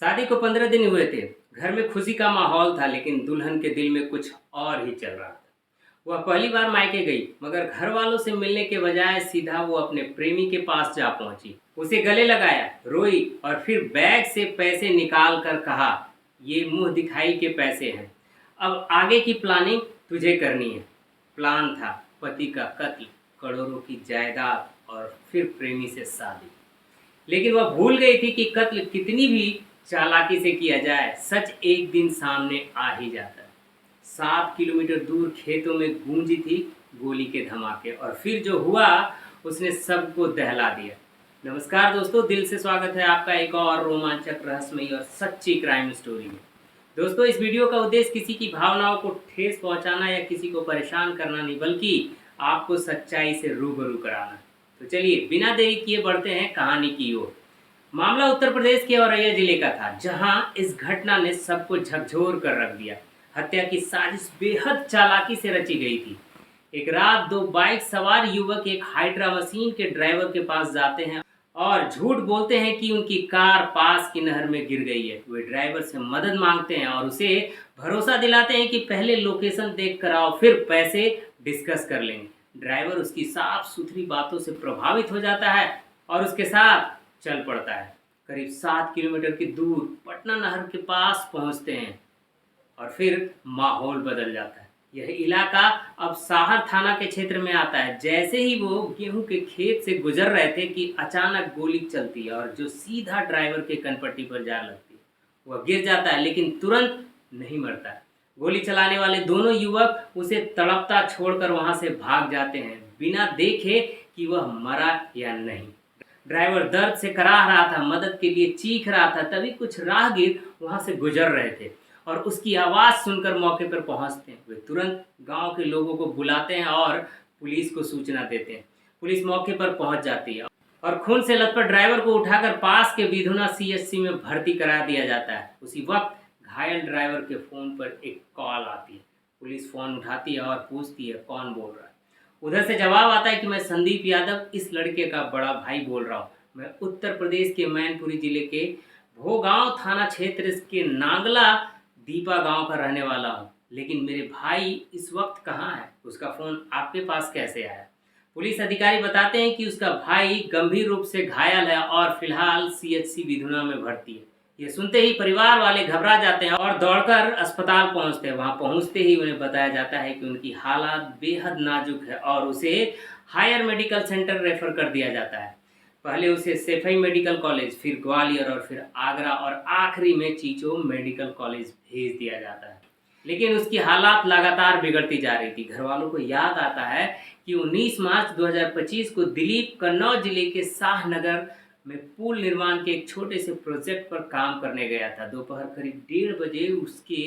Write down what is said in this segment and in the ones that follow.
शादी को 15 दिन हुए थे। घर में खुशी का माहौल था, लेकिन दुल्हन के दिल में कुछ और ही चल रहा था। वह पहली बार मायके गई, मगर घर वालों से मिलने के बजाय सीधा वो अपने प्रेमी के पास जा पहुंची। उसे गले लगाया, रोई और फिर बैग से पैसे निकाल कर कहा, ये मुंह दिखाई के पैसे हैं, अब आगे की प्लानिंग तुझे करनी है। प्लान था पति का कत्ल, करोड़ों की जायदाद और फिर प्रेमी से शादी। लेकिन वह भूल गई थी कि कत्ल कितनी भी चालाकी से किया जाए, सच एक दिन सामने आ ही जाता है। 7 किलोमीटर दूर खेतों में गूंजी थी गोली के धमाके, और फिर जो हुआ उसने सबको दहला दिया। नमस्कार दोस्तों, दिल से स्वागत है आपका एक और रोमांचक, रहस्यमयी और सच्ची क्राइम स्टोरी में। दोस्तों, इस वीडियो का उद्देश्य किसी की भावनाओं को ठेस पहुंचाना या किसी को परेशान करना नहीं, बल्कि आपको सच्चाई से रूबरू कराना। तो चलिए बिना देरी किए बढ़ते हैं कहानी की ओर। मामला उत्तर प्रदेश के औरैया जिले का था, जहां इस घटना ने सबको झकझोर कर रख दिया। हत्या की साजिश बेहद चालाकी से रची गई थी। एक रात दो बाइक सवार युवक एक हाइड्रा मशीन के ड्राइवर के पास जाते हैं और झूठ बोलते हैं कि उनकी कार पास की नहर में गिर गई है। वे ड्राइवर से मदद मांगते हैं और उसे भरोसा दिलाते हैं कि पहले लोकेशन देख कर आओ, फिर पैसे डिस्कस कर लेंगे। ड्राइवर उसकी साफ सुथरी बातों से प्रभावित हो जाता है और उसके साथ चल पड़ता है। करीब 7 किलोमीटर की दूर पटना नहर के पास पहुंचते हैं और फिर माहौल बदल जाता है। यह इलाका अब साहर थाना के क्षेत्र में आता है। जैसे ही वो गेहूं के खेत से गुजर रहे थे कि अचानक गोली चलती है और जो सीधा ड्राइवर के कनपट्टी पर जा लगती है। वह गिर जाता है, लेकिन तुरंत नहीं मरता है। गोली चलाने वाले दोनों युवक उसे तड़पता छोड़कर वहां से भाग जाते हैं, बिना देखे कि वह मरा या नहीं। ड्राइवर दर्द से कराह रहा था, मदद के लिए चीख रहा था। तभी कुछ राहगीर वहां से गुजर रहे थे और उसकी आवाज़ सुनकर मौके पर पहुंचते हैं। वे तुरंत गांव के लोगों को बुलाते हैं और पुलिस को सूचना देते हैं। पुलिस मौके पर पहुंच जाती है और खून से लथपथ ड्राइवर को उठाकर पास के विधुना सीएचसी में भर्ती करा दिया जाता है। उसी वक्त घायल ड्राइवर के फ़ोन पर एक कॉल आती है। पुलिस फ़ोन उठाती है और पूछती है, कौन बोल रहा है। उधर से जवाब आता है कि मैं संदीप यादव, इस लड़के का बड़ा भाई बोल रहा हूँ। मैं उत्तर प्रदेश के मैनपुरी जिले के भोगांव थाना क्षेत्र के नांगला दीपा गांव का रहने वाला हूँ, लेकिन मेरे भाई इस वक्त कहाँ है? उसका फ़ोन आपके पास कैसे आया? पुलिस अधिकारी बताते हैं कि उसका भाई गंभीर रूप से घायल है और फिलहाल सीएचसी विधुना में भर्ती है। ये सुनते ही परिवार वाले घबरा जाते हैं और दौड़कर अस्पताल पहुंचते हैं। वहां पहुंचते ही उन्हें बताया जाता है कि उनकी हालत बेहद नाजुक है और उसे हायर मेडिकल सेंटर रेफर कर दिया जाता है। पहले उसे सैफई मेडिकल कॉलेज, फिर ग्वालियर और फिर आगरा और आखिरी में चीचो मेडिकल कॉलेज भेज दिया जाता है। लेकिन उसकी हालात लगातार बिगड़ती जा रही थी। घर वालों को याद आता है कि 19 मार्च 2025 को दिलीप कन्नौज जिले के शाहनगर में पुल निर्माण के एक छोटे से प्रोजेक्ट पर काम करने गया था। दोपहर करीब 1:30 बजे उसके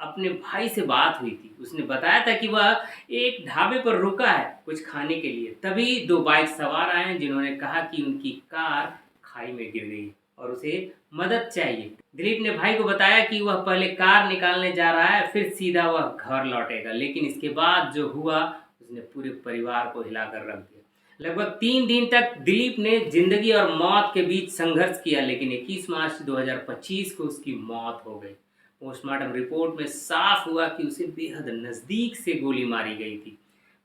अपने भाई से बात हुई थी। उसने बताया था कि वह एक ढाबे पर रुका है कुछ खाने के लिए। तभी दो बाइक सवार आए हैं, जिन्होंने कहा कि उनकी कार खाई में गिर गई और उसे मदद चाहिए। दिलीप ने भाई को बताया कि वह पहले कार निकालने जा रहा है, फिर सीधा वह घर लौटेगा। लेकिन इसके बाद जो हुआ उसने पूरे परिवार को हिलाकर रख दिया। लगभग 3 दिन तक दिलीप ने जिंदगी और मौत के बीच संघर्ष किया, लेकिन 21 मार्च 2025 को उसकी मौत हो गई। पोस्टमार्टम रिपोर्ट में साफ हुआ कि उसे बेहद नज़दीक से गोली मारी गई थी।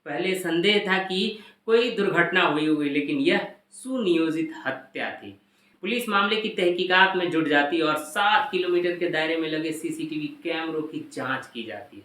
पहले संदेह था कि कोई दुर्घटना हुई होगी, लेकिन यह सुनियोजित हत्या थी। पुलिस मामले की तहकीकात में जुट जाती है और 7 किलोमीटर के दायरे में लगे सीसीटीवी कैमरों की जांच की जाती है।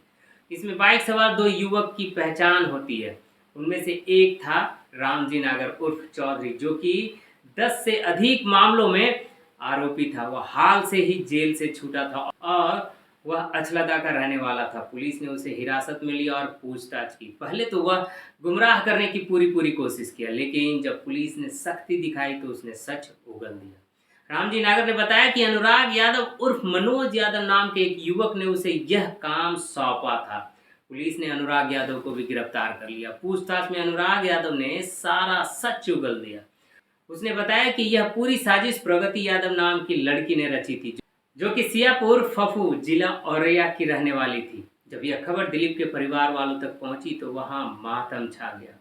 इसमें बाइक सवार दो युवक की पहचान होती है। उनमें से एक था रामजी नागर उर्फ चौधरी, जो कि 10 से अधिक मामलों में आरोपी था। वह हाल से ही जेल से छूटा था और वह अछलदा का रहने वाला था। पुलिस ने उसे हिरासत में लिया और पूछताछ की। पहले तो वह गुमराह करने की पूरी कोशिश किया, लेकिन जब पुलिस ने सख्ती दिखाई तो उसने सच उगल दिया। रामजी नागर ने बताया कि अनुराग यादव उर्फ मनोज यादव नाम के एक युवक ने उसे यह काम सौंपा था। पुलिस ने अनुराग यादव को भी गिरफ्तार कर लिया। पूछताछ में अनुराग यादव ने सारा सच उगल दिया। उसने बताया कि यह पूरी साजिश प्रगति यादव नाम की लड़की ने रची थी, जो कि सियापुर फफू जिला औरैया की रहने वाली थी। जब यह खबर दिलीप के परिवार वालों तक पहुंची तो वहां मातम छा गया।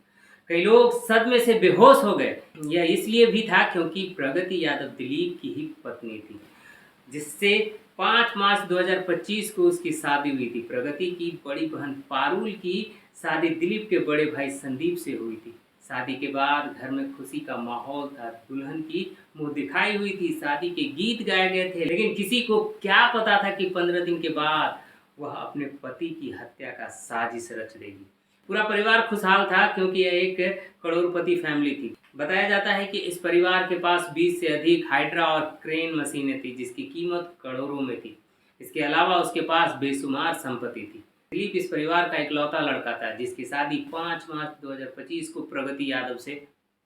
कई लोग सदमे से बेहोश हो गए। यह इसलिए भी था क्योंकि प्रगति यादव दिलीप की ही पत्नी थी। जिससे 5 मार्च 2025 को उसकी शादी हुई थी। प्रगति की बड़ी बहन पारुल की शादी दिलीप के बड़े भाई संदीप से हुई थी। शादी के बाद घर में खुशी का माहौल था। दुल्हन की मुंह दिखाई हुई थी, शादी के गीत गाए गए थे, लेकिन किसी को क्या पता था कि 15 दिन के बाद वह अपने पति की हत्या का साजिश रच देगी। पूरा परिवार खुशहाल था क्योंकि यह एक करोड़पति फैमिली थी। बताया जाता है कि इस परिवार के पास 20 से अधिक हाइड्रा और क्रेन मशीनें थी जिसकी कीमत करोड़ों में थी। इसके अलावा उसके पास बेशुमार संपत्ति थी। दिलीप इस परिवार का इकलौता लड़का था जिसकी शादी 5 मार्च 2025 को प्रगति यादव से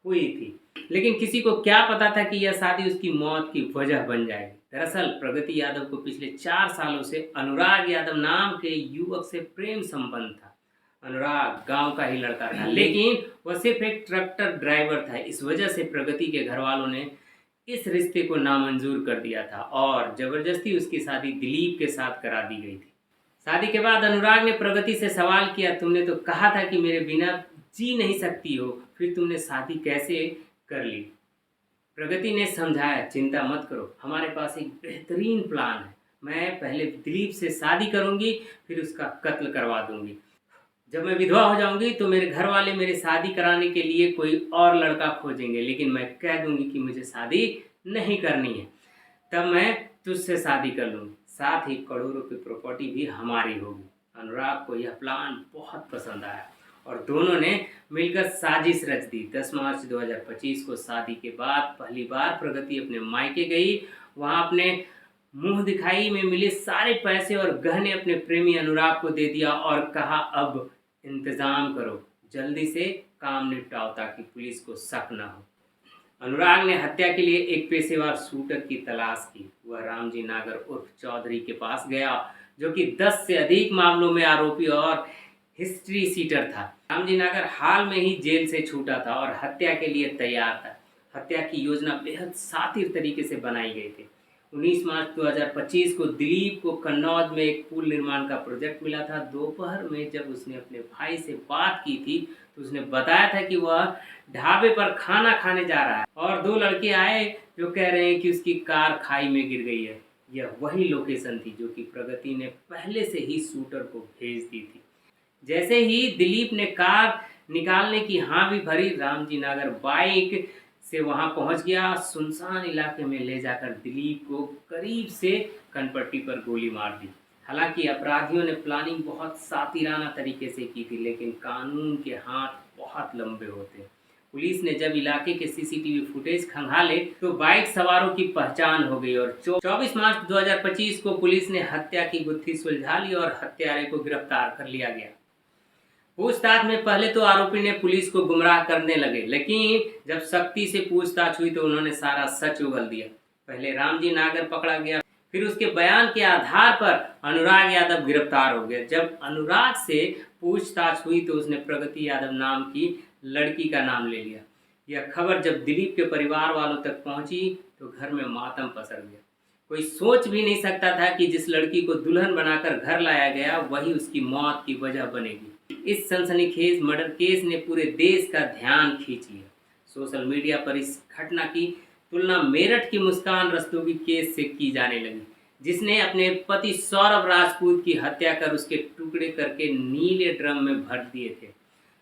हुई थी। लेकिन किसी को क्या पता था कि यह शादी उसकी मौत की वजह बन जाएगी। दरअसल प्रगति यादव को पिछले 4 सालों से अनुराग यादव नाम के युवक से प्रेम संबंध था। अनुराग गांव का ही लड़का था, लेकिन वह सिर्फ एक ट्रैक्टर ड्राइवर था। इस वजह से प्रगति के घर वालों ने इस रिश्ते को नामंजूर कर दिया था और जबरदस्ती उसकी शादी दिलीप के साथ करा दी गई थी। शादी के बाद अनुराग ने प्रगति से सवाल किया, तुमने तो कहा था कि मेरे बिना जी नहीं सकती हो, फिर तुमने शादी कैसे कर ली? प्रगति ने समझाया, चिंता मत करो, हमारे पास एक बेहतरीन प्लान है। मैं पहले दिलीप से शादी करूंगी, फिर उसका कत्ल करवा दूंगी। जब मैं विधवा हो जाऊंगी तो मेरे घर वाले मेरे शादी कराने के लिए कोई और लड़का खोजेंगे, लेकिन मैं कह दूंगी कि मुझे शादी नहीं करनी है, तब मैं तुझसे शादी कर लूँगी, साथ ही करोड़ों की प्रॉपर्टी भी हमारी होगी। अनुराग को यह प्लान बहुत पसंद आया और दोनों ने मिलकर साजिश रच दी। 10 मार्च 2025 को शादी के बाद पहली बार प्रगति अपने मायके गई। वहां अपने मुंह दिखाई में मिले सारे पैसे और गहने अपने प्रेमी अनुराग को दे दिया और कहा, अब इंतजाम करो, जल्दी से काम निपटाओ ताकि पुलिस को शक न हो। अनुराग ने हत्या के लिए एक पेशेवर शूटर की तलाश की। वह रामजी नागर उर्फ चौधरी के पास गया, जो कि 10 से अधिक मामलों में आरोपी और हिस्ट्री सीटर था। रामजी नागर हाल में ही जेल से छूटा था और हत्या के लिए तैयार था। हत्या की योजना बेहद शातिर तरीके से बनाई गई थी। 19 मार्च 2025 को दिलीप को कन्नौज में एक पुल निर्माण का प्रोजेक्ट मिला था। दोपहर में जब उसने अपने भाई से बात की थी तो उसने बताया था कि वह ढाबे पर खाना खाने जा रहा है और 2 लड़के आए जो कह रहे हैं कि उसकी कार खाई में गिर गई है। यह वही लोकेशन थी जो कि प्रगति ने पहले से ही शूटर को भेज दी थी। जैसे ही दिलीप ने कार निकालने की हाँ भी भरी, रामजी नागर बाइक से वहां पहुंच गया। सुनसान इलाके में ले जाकर दिलीप को करीब से कनपट्टी पर गोली मार दी। हालांकि अपराधियों ने प्लानिंग बहुत सातिराना तरीके से की थी, लेकिन कानून के हाथ बहुत लंबे होते हैं। पुलिस ने जब इलाके के सीसीटीवी फुटेज खंगाले तो बाइक सवारों की पहचान हो गई और 24 मार्च 2025 को पुलिस ने हत्या की गुत्थी सुलझा ली और हत्यारे को गिरफ्तार कर लिया गया। पूछताछ में पहले तो आरोपी ने पुलिस को गुमराह करने लगे, लेकिन जब सख्ती से पूछताछ हुई तो उन्होंने सारा सच उगल दिया। पहले रामजी नागर पकड़ा गया, फिर उसके बयान के आधार पर अनुराग यादव गिरफ्तार हो गया। जब अनुराग से पूछताछ हुई तो उसने प्रगति यादव नाम की लड़की का नाम ले लिया। यह खबर जब दिलीप के परिवार वालों तक पहुंची तो घर में मातम पसर गया। कोई सोच भी नहीं सकता था कि जिस लड़की को दुल्हन बनाकर घर लाया गया वही उसकी मौत की वजह बनेगी। इस सनसनीखेज मर्डर केस ने पूरे देश का ध्यान खींच लिया। सोशल मीडिया पर इस घटना की तुलना मेरठ की मुस्कान रस्तोगी केस से की जाने लगी, जिसने अपने पति सौरभ राजपूत की हत्या कर उसके टुकड़े करके नीले ड्रम में भर दिए थे।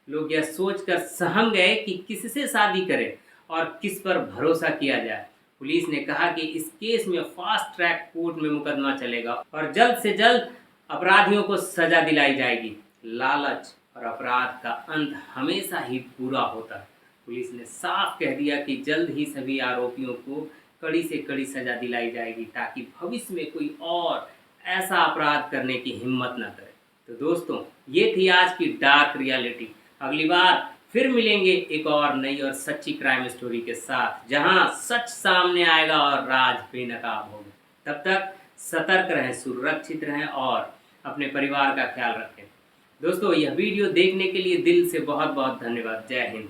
लोग यह सोचकर सहम गए कि किससे शादी करें और किस पर भरोसा किया जाए। पुलिस ने कहा कि इस केस में फास्ट ट्रैक कोर्ट में मुकदमा चलेगा और जल्द से जल्द अपराधियों को सजा दिलाई जाएगी। लालच और अपराध का अंत हमेशा ही बुरा होता है। पुलिस ने साफ कह दिया कि जल्द ही सभी आरोपियों को कड़ी से कड़ी सजा दिलाई जाएगी ताकि भविष्य में कोई और ऐसा अपराध करने की हिम्मत न करे। तो दोस्तों, ये थी आज की डार्क रियलिटी। अगली बार फिर मिलेंगे एक और नई और सच्ची क्राइम स्टोरी के साथ, जहां सच सामने आएगा और राज बेनकाब होगा। तब तक सतर्क रहें, सुरक्षित रहें और अपने परिवार का ख्याल रखें। दोस्तों, यह वीडियो देखने के लिए दिल से बहुत बहुत धन्यवाद। जय हिंद।